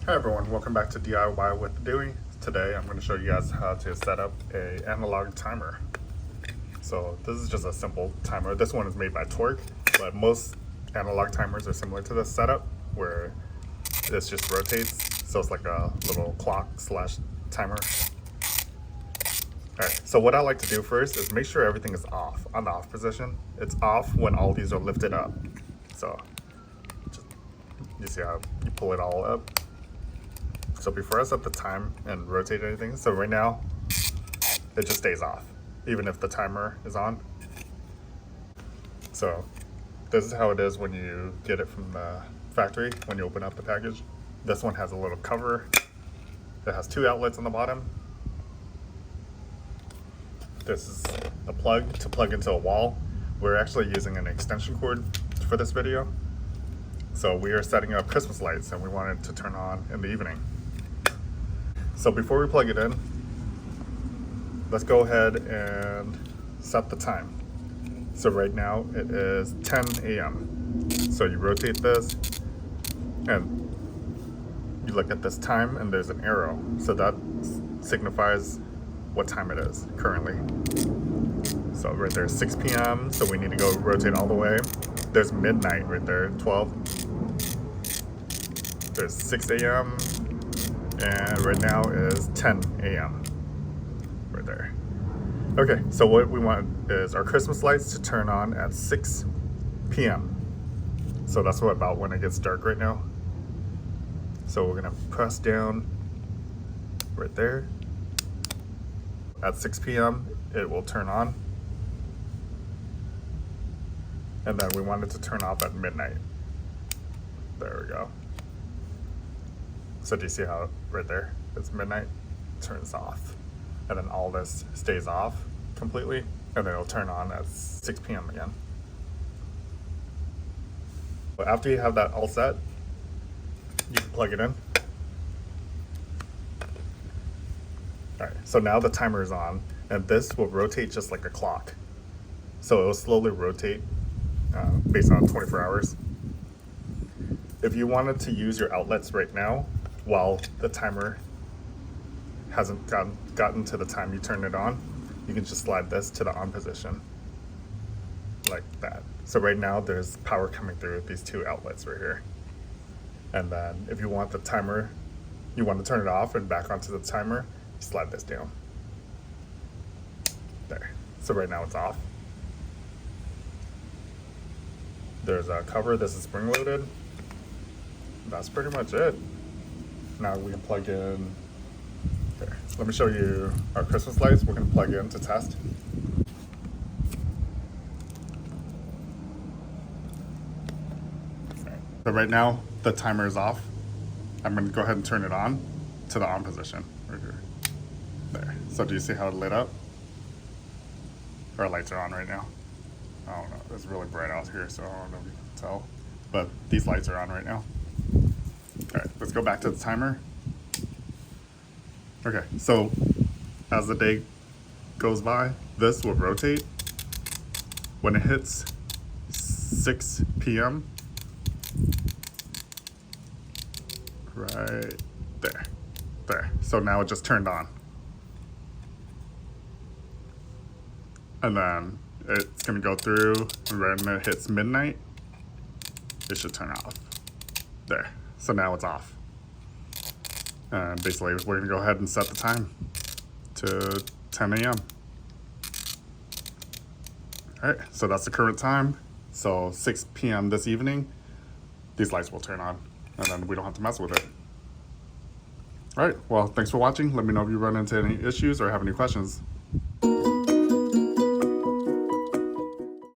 Hi everyone, welcome back to DIY with Dewey. Today I'm going to show you guys how to set up an analog timer. So this is just a simple timer. This one is made by Torque, but most analog timers are similar to this setup where this just rotates. So it's like a little clock slash timer. Alright, so what I like to do first is make sure everything is off, on the off position. It's off when all these are lifted up. So just, you see how you pull it all up. So before I set the time and rotate anything, so right now, it just stays off, even if the timer is on. So this is how it is when you get it from the factory, when you open up the package. This one has a little cover. It has 2 outlets on the bottom. This is a plug to plug into a wall. We're actually using an extension cord for this video. So we are setting up Christmas lights and we want it to turn on in the evening. So before we plug it in, let's go ahead and set the time. So right now it is 10 a.m. So you rotate this and you look at this time and there's an arrow. So that signifies what time it is currently. So right there is 6 p.m. So we need to go rotate all the way. There's midnight right there, 12. There's 6 a.m. and right now is 10 a.m. right there. Okay, so what we want is our Christmas lights to turn on at 6 p.m. So that's what about when it gets dark right now. So we're gonna press down right there. At 6 p.m. it will turn on. And then we want it to turn off at midnight. There we go. So do you see how right there, it's midnight, turns off. And then all this stays off completely, and then it'll turn on at 6 p.m. again. But after you have that all set, you can plug it in. All right, so now the timer is on, and this will rotate just like a clock. So it will slowly rotate based on 24 hours. If you wanted to use your outlets right now, while the timer hasn't gotten to the time you turn it on, you can just slide this to the on position, like that. So right now there's power coming through these 2 outlets right here. And then if you want the timer, you want to turn it off and back onto the timer, slide this down. There. So right now it's off. There's a cover, this is spring loaded. That's pretty much it. Now we can plug in there. Let me show you our Christmas lights. We're going to plug in to test. Okay. So right now the timer is off. I'm going to go ahead and turn it on to the on position right here. There. So do you see how it lit up? Our lights are on right now. I don't know. It's really bright out here, so I don't know if you can tell. But these lights are on right now. All right, let's go back to the timer. Okay, so as the day goes by, this will rotate. When it hits 6 p.m., right there. So now it just turned on. And then it's gonna go through, and when it hits midnight, it should turn off. There. So now it's off. And basically we're gonna go ahead and set the time to 10 a.m. All right, so that's the current time. So 6 p.m. this evening, these lights will turn on and then we don't have to mess with it. All right, well, thanks for watching. Let me know if you run into any issues or have any questions.